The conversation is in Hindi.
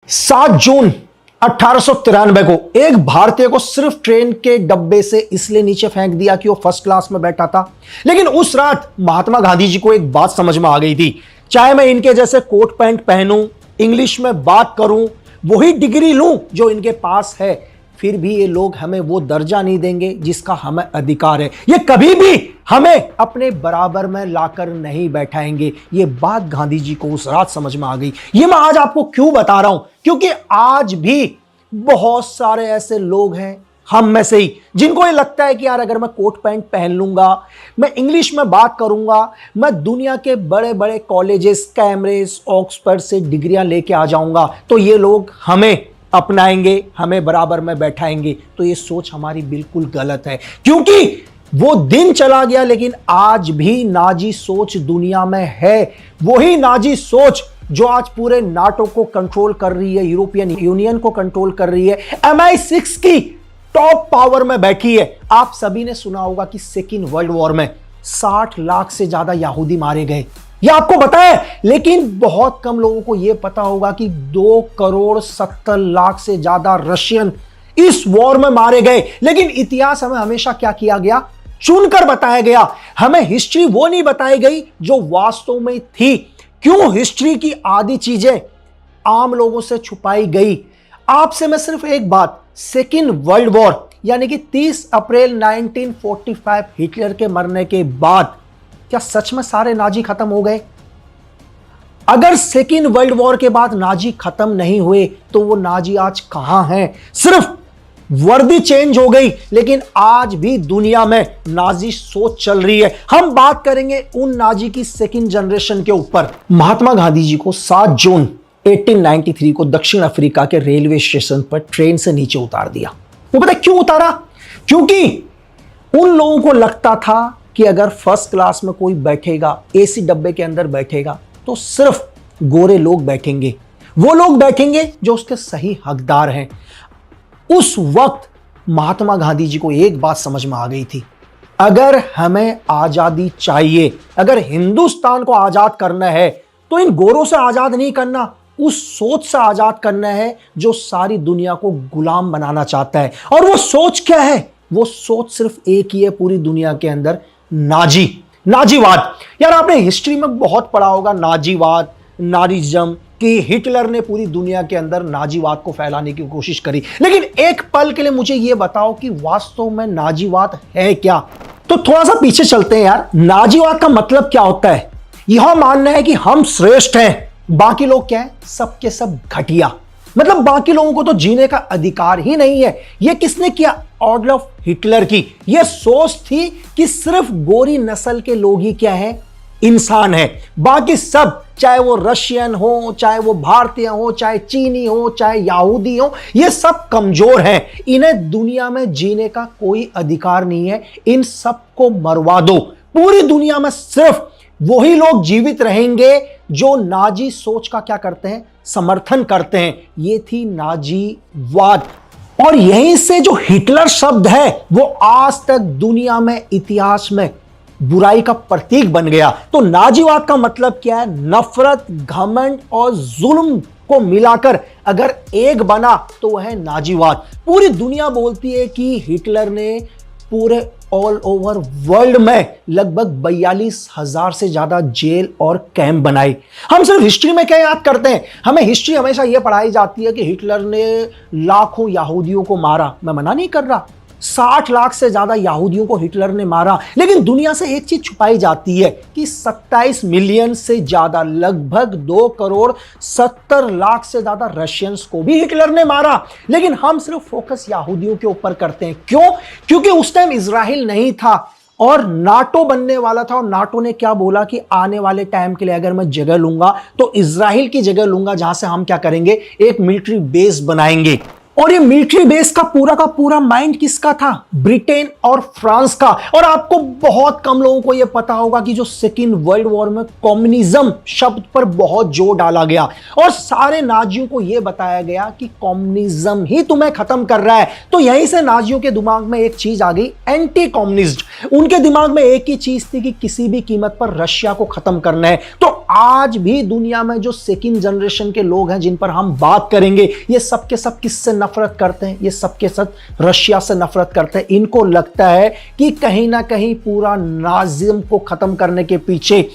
7 जून 1893 को एक भारतीय को सिर्फ ट्रेन के डब्बे से इसलिए नीचे फेंक दिया कि वो फर्स्ट क्लास में बैठा था। लेकिन उस रात महात्मा गांधी जी को एक बात समझ में आ गई थी, चाहे मैं इनके जैसे कोट पैंट पहनूं, इंग्लिश में बात करूं, वही डिग्री लूं जो इनके पास है, फिर भी ये लोग हमें वो दर्जा नहीं देंगे जिसका हमें अधिकार है। ये कभी भी हमें अपने बराबर में लाकर नहीं बैठाएंगे। ये बात गांधी जी को उस रात समझ में आ गई। ये मैं आज आपको क्यों बता रहा हूं, क्योंकि आज भी बहुत सारे ऐसे लोग हैं हम में से ही जिनको ये लगता है कि यार अगर मैं कोट पैंट पहन लूंगा, मैं इंग्लिश में बात करूंगा, मैं दुनिया के बड़े बड़े कॉलेजेस, कैम्ब्रिज, ऑक्सफोर्ड से डिग्रियां लेके आ जाऊंगा तो ये लोग हमें अपनाएंगे, हमें बराबर में बैठाएंगे। तो ये सोच हमारी बिल्कुल गलत है, क्योंकि वो दिन चला गया लेकिन आज भी नाजी सोच दुनिया में है। वही नाजी सोच जो आज पूरे नाटो को कंट्रोल कर रही है, यूरोपियन यूनियन को कंट्रोल कर रही है, MI6 की टॉप पावर में बैठी है। आप सभी ने सुना होगा कि सेकेंड वर्ल्ड वॉर में 60 लाख से ज्यादा यहूदी मारे गए, यह आपको पता है। लेकिन बहुत कम लोगों को यह पता होगा कि 2,70,00,000 से ज्यादा रशियन इस वॉर में मारे गए। लेकिन इतिहास हमें हमेशा क्या किया गया, चुनकर बताया गया। हमें हिस्ट्री वो नहीं बताई गई जो वास्तव में थी। क्यों हिस्ट्री की आधी चीजें आम लोगों से छुपाई गई? आपसे मैं सिर्फ एक बात, सेकेंड वर्ल्ड वॉर यानी कि 30 अप्रैल 1945 हिटलर के मरने के बाद क्या सच में सारे नाजी खत्म हो गए? अगर सेकेंड वर्ल्ड वॉर के बाद नाजी खत्म नहीं हुए तो वो नाजी आज कहां हैं? सिर्फ वर्दी चेंज हो गई, लेकिन आज भी दुनिया में नाजी सोच चल रही है। हम बात करेंगे उन नाजी की सेकेंड जनरेशन के ऊपर। महात्मा गांधी जी को 7 जून 1893 को दक्षिण अफ्रीका के रेलवे स्टेशन पर ट्रेन से नीचे उतार दिया। वो पता क्यों उतारा? क्योंकि उन लोगों को लगता था कि अगर फर्स्ट क्लास में कोई बैठेगा, एसी डब्बे के अंदर बैठेगा, तो सिर्फ गोरे लोग बैठेंगे, वो लोग बैठेंगे जो उसके सही हकदार हैं। उस वक्त महात्मा गांधी जी को एक बात समझ में आ गई थी, अगर हमें आजादी चाहिए, अगर हिंदुस्तान को आजाद करना है तो इन गोरों से आजाद नहीं करना, उस सोच से आजाद करना है जो सारी दुनिया को गुलाम बनाना चाहता है। और वो सोच क्या है? वो सोच सिर्फ एक ही है पूरी दुनिया के अंदर, नाजीवाद। यार आपने हिस्ट्री में बहुत पढ़ा होगा नाजीवाद, नाजिज्म, कि हिटलर ने पूरी दुनिया के अंदर नाजीवाद को फैलाने की कोशिश करी। लेकिन एक पल के लिए मुझे यह बताओ कि वास्तव में नाजीवाद है क्या? तो थोड़ा सा पीछे चलते हैं यार। नाजीवाद का मतलब क्या होता है? यह मानना है कि हम श्रेष्ठ हैं, बाकी लोग क्या है, सब के सब घटिया। मतलब बाकी लोगों को तो जीने का अधिकार ही नहीं है। यह किसने किया? एडोल्फ हिटलर की यह सोच थी कि सिर्फ गोरी नस्ल के लोग ही क्या है, इंसान है। बाकी सब, चाहे वो रशियन हो, चाहे वो भारतीय हो, चाहे चीनी हो, चाहे यहूदी हो, ये सब कमजोर हैं। इन्हें दुनिया में जीने का कोई अधिकार नहीं है। इन सबको मरवा दो। पूरी दुनिया में सिर्फ वही लोग जीवित रहेंगे जो नाजी सोच का क्या करते हैं, समर्थन करते हैं। ये थी नाजीवाद। और यहीं से जो हिटलर शब्द है वो आज तक दुनिया में, इतिहास में बुराई का प्रतीक बन गया। तो नाजीवाद का मतलब क्या है? नफरत, घमंड और जुल्म को मिलाकर अगर एक बना तो वह है नाजीवाद। पूरी दुनिया बोलती है कि हिटलर ने पूरे ऑल ओवर वर्ल्ड में लगभग 42,000 से ज्यादा जेल और कैंप बनाए। हम सिर्फ हिस्ट्री में क्या याद करते हैं? हमें हिस्ट्री हमेशा यह पढ़ाई जाती है कि हिटलर ने लाखों यहूदियों को मारा। मैं मना नहीं कर रहा, 60 लाख से ज्यादा यहूदियों को हिटलर ने मारा। लेकिन दुनिया से एक चीज छुपाई जाती है कि 27 मिलियन से ज्यादा, लगभग 2,70,00,000 से ज्यादा रशियंस को भी हिटलर ने मारा। लेकिन हम सिर्फ फोकस यहूदियों के ऊपर करते हैं। क्यों? क्योंकि उस टाइम इजराइल नहीं था और नाटो बनने वाला था। और नाटो ने क्या बोला कि आने वाले टाइम के लिए अगर मैं जगह लूंगा तो इजराइल की जगह लूंगा, जहां से हम क्या करेंगे, एक मिलिट्री बेस बनाएंगे। और ये मिलिट्री बेस का पूरा माइंड किसका था? ब्रिटेन और फ्रांस का। और आपको बहुत कम लोगों को यह पता होगा कि जो सेकेंड वर्ल्ड वॉर में कम्युनिज्म शब्द पर बहुत जोर डाला गया और सारे नाजियों को यह बताया गया कि कम्युनिज्म ही तुम्हें खत्म कर रहा है। तो यहीं से नाजियों के दिमाग में एक चीज आ गई, एंटी कम्युनिस्ट। उनके दिमाग में एक ही चीज थी कि किसी भी कीमत पर रशिया को खत्म करना है। तो आज भी दुनिया में जो सेकंड जनरेशन के लोग हैं जिन पर हम बात करेंगे, ये सब के सब किससे नफरत करते हैं? ये सब के सब रशिया से नफरत करते हैं। इनको लगता है कि कहीं ना कहीं पूरा नाजिज्म को खत्म करने के पीछे